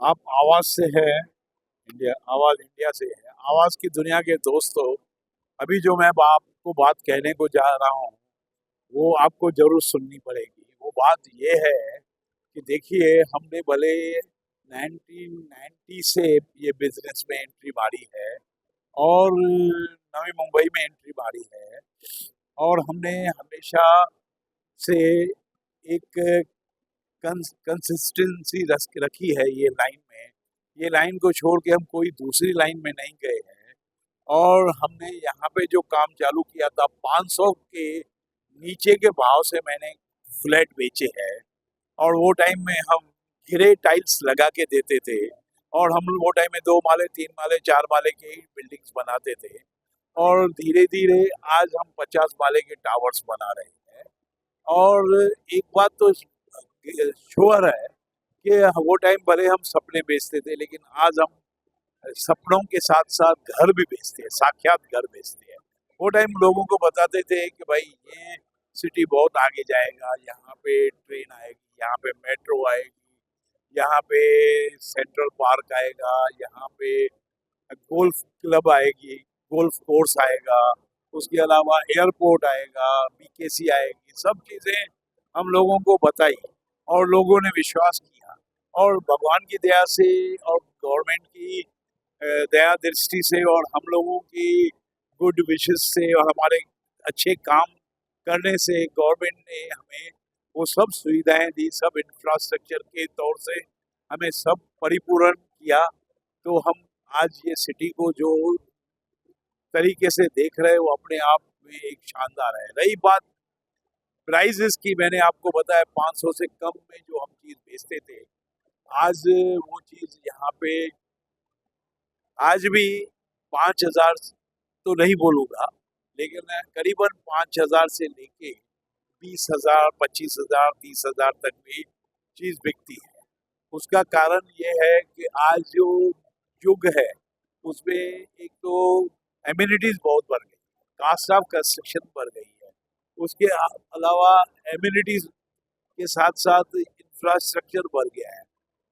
आप आवाज से है इंडिया, आवाज इंडिया से है। आवाज की दुनिया के दोस्तों, अभी जो मैं आपको बात कहने को जा रहा हूँ वो आपको जरूर सुननी पड़ेगी। वो बात ये है कि देखिए, हमने भले 1990 से ये बिजनेस में एंट्री मारी है और नवी मुंबई में एंट्री मारी है, और हमने हमेशा से एक कंसिस्टेंसी रखी है ये लाइन में। ये लाइन को छोड़ के हम कोई दूसरी लाइन में नहीं गए हैं। और हमने यहाँ पे जो काम चालू किया था, 500 के नीचे के भाव से मैंने फ्लैट बेचे हैं। और वो टाइम में हम घिरे टाइल्स लगा के देते थे, और हम वो टाइम में 2 माले 3 माले 4 माले की बिल्डिंग्स बनाते थे। और धीरे धीरे आज हम 50 माले के टावर्स बना रहे हैं। और एक बात तो श्योर है कि वो टाइम भले हम सपने बेचते थे, लेकिन आज हम सपनों के साथ साथ घर भी बेचते हैं, साक्षात घर बेचते हैं। वो टाइम लोगों को बताते थे कि भाई ये सिटी बहुत आगे जाएगा, यहाँ पे ट्रेन आएगी, यहाँ पे मेट्रो आएगी, यहाँ पे सेंट्रल पार्क आएगा, यहाँ पे गोल्फ क्लब आएगी, गोल्फ कोर्स आएगा, उसके अलावा एयरपोर्ट आएगा, बीकेसी आएगी। सब चीज़ें हम लोगों को बताई और लोगों ने विश्वास किया। और भगवान की दया से और गवर्नमेंट की दया दृष्टि से और हम लोगों की गुड विशेस से और हमारे अच्छे काम करने से गवर्नमेंट ने हमें वो सब सुविधाएं दी, सब इंफ्रास्ट्रक्चर के तौर से हमें सब परिपूर्ण किया। तो हम आज ये सिटी को जो तरीके से देख रहे हैं वो अपने आप में एक शानदार है। रही बात प्राइजेस की, मैंने आपको बताया 500 से कम में जो हम चीज़ बेचते थे, आज वो चीज़ यहाँ पे आज भी 5,000 तो नहीं बोलूँगा, लेकिन करीबन 5,000 से लेके 20,000, 25,000, 30,000 तक भी चीज़ बिकती है। उसका कारण ये है कि आज जो युग है उसमें एक तो एम्यूनिटीज बहुत बढ़ गई, कास्ट ऑफ कंस्ट्रक्शन बढ़ गई है। उसके अलावा एम्यूनिटीज के साथ साथ इंफ्रास्ट्रक्चर बढ़ गया है।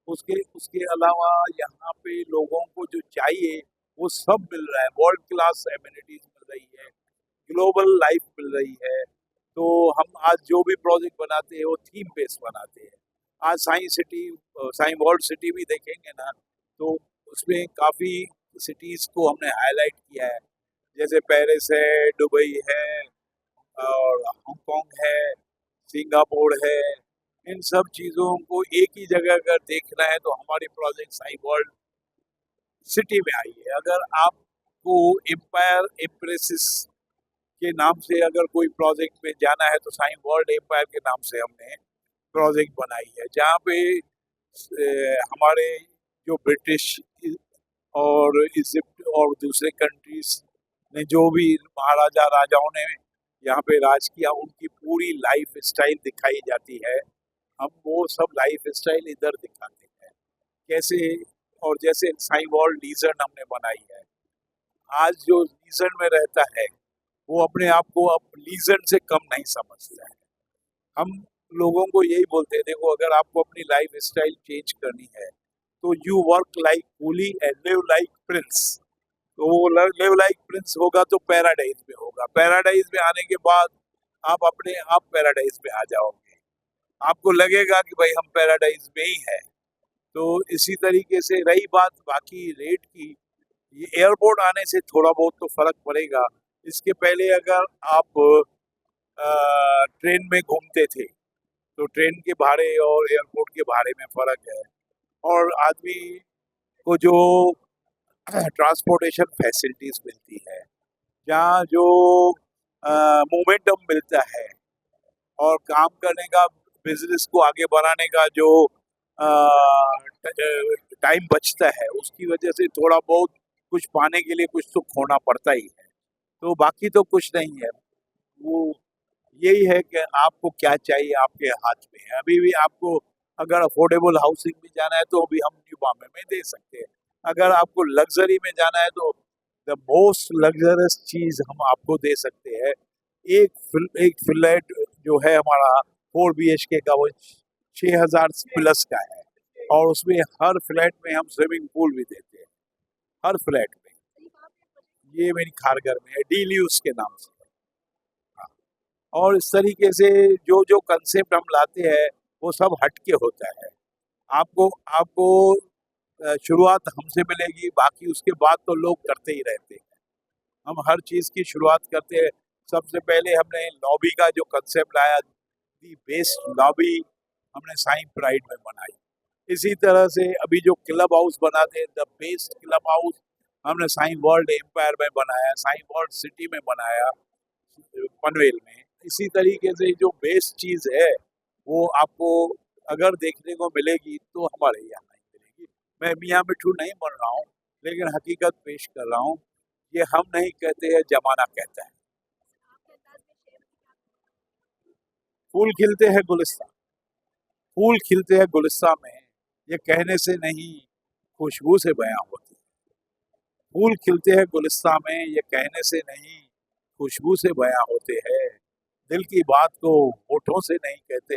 उसके उसके अलावा यहाँ पे लोगों को जो चाहिए वो सब मिल रहा है। वर्ल्ड क्लास एम्यूनिटीज मिल रही है, ग्लोबल लाइफ मिल रही है। तो हम आज जो भी प्रोजेक्ट बनाते हैं वो थीम बेस्ड बनाते हैं। आज science city, science world city भी देखेंगे ना, तो उसमें काफ़ी सिटीज़ को हमने हाईलाइट किया है। जैसे पेरिस है, दुबई है, और हांगकांग है, सिंगापुर है। इन सब चीज़ों को एक ही जगह अगर देखना है तो हमारी प्रोजेक्ट साइंस वर्ल्ड सिटी में आई है। अगर आपको एम्पायर इम्प्रेसिस के नाम से अगर कोई प्रोजेक्ट में जाना है तो साइंस वर्ल्ड एम्पायर के नाम से हमने प्रोजेक्ट बनाई है, जहाँ पे हमारे जो ब्रिटिश और इजिप्ट और दूसरे कंट्रीज ने जो भी महाराजा राजाओं ने यहाँ पे राज किया, उनकी पूरी लाइफ स्टाइल दिखाई जाती है। हम वो सब लाइफ स्टाइल इधर दिखाते हैं कैसे। और जैसे साई वॉल लीजर्ड हमने बनाई है, आज जो लीजर्ड में रहता है वो अपने आप को अब लीजर्ड से कम नहीं समझता है। हम लोगों को यही बोलते हैं, देखो अगर आपको अपनी लाइफ स्टाइल चेंज करनी है तो you work like coolie and live like Prince. तो वो लिव लाइक प्रिंस होगा तो पैराडाइज में होगा। पैराडाइज में आने के बाद आप अपने आप पैराडाइज में आ जाओगे, आपको लगेगा कि भाई हम पैराडाइज में ही है। तो इसी तरीके से रही बात बाकी रेट की, ये एयरपोर्ट आने से थोड़ा बहुत तो फर्क पड़ेगा। इसके पहले अगर आप ट्रेन में घूमते थे तो ट्रेन के भाड़े और एयरपोर्ट के भाड़े में फर्क है। और आदमी को जो ट्रांसपोर्टेशन फैसिलिटीज मिलती है, जहाँ जो मोमेंटम मिलता है और काम करने का, बिजनेस को आगे बढ़ाने का जो टाइम बचता है, उसकी वजह से थोड़ा बहुत कुछ पाने के लिए कुछ तो खोना पड़ता ही है। तो बाकी तो कुछ नहीं है। वो यही है कि आपको क्या चाहिए, आपके हाथ में है। अभी भी आपको अगर अफोर्डेबल हाउसिंग में जाना है तो अभी हम न्यू बॉम्बे में दे सकते हैं। अगर आपको लग्जरी में जाना है तो द मोस्ट लग्जरियस चीज हम आपको दे सकते हैं। एक फ्लैट जो है हमारा 4 BHK का, वो 6,000 प्लस का है। और उसमें हर फ्लैट में हम स्विमिंग पूल भी देते हैं, हर फ्लैट में। ये मेरी खारघर में है, डील्यूस के नाम से। हाँ। और इस तरीके से जो जो कंसेप्ट हम लाते हैं वो सब हटके होता है। आपको आपको शुरुआत हमसे मिलेगी, बाकी उसके बाद तो लोग करते ही रहते हैं। हम हर चीज़ की शुरुआत करते हैं। सबसे पहले हमने लॉबी का जो कंसेप्ट लाया, दी बेस्ट लॉबी, हमने साइन प्राइड में बनाई। इसी तरह से अभी जो क्लब हाउस बनाते हैं, द बेस्ट क्लब हाउस, हमने साइन वर्ल्ड एम्पायर में बनाया, साइन वर्ल्ड सिटी में बनाया, पनवेल में। इसी तरीके से जो बेस्ट चीज़ है वो आपको अगर देखने को मिलेगी तो हमारे यहाँ नहीं मिलेगी। मैं मियाँ मिठू नहीं बन रहा हूँ, लेकिन हकीकत पेश कर रहा हूँ। ये हम नहीं कहते हैं, जमाना कहता है। फूल खिलते हैं गुलिस्तान, फूल खिलते हैं गुलिस्तान में, ये कहने से नहीं खुशबू से बयां होती है। फूल खिलते हैं गुलिस्तान में, ये कहने से नहीं खुशबू से बयां होते हैं। दिल की बात को होठों से नहीं कहते,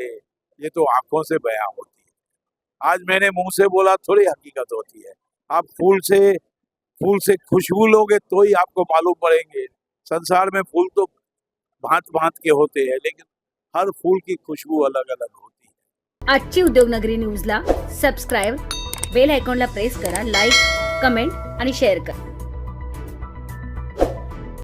ये तो आंखों से बयां होती है। आज मैंने मुंह से बोला थोड़ी हकीकत होती है। आप फूल से खुशबू लोगे तो ही आपको मालूम पड़ेंगे। संसार में फूल तो भांत भांत के होते हैं, लेकिन हर फूल की खुशबू अलग अलग होती है। आजची उद्योगनगरी न्यूजला सबस्क्राईब, बेल आयकॉनला प्रेस करा, लाईक, कमेंट आणि शेअर करा.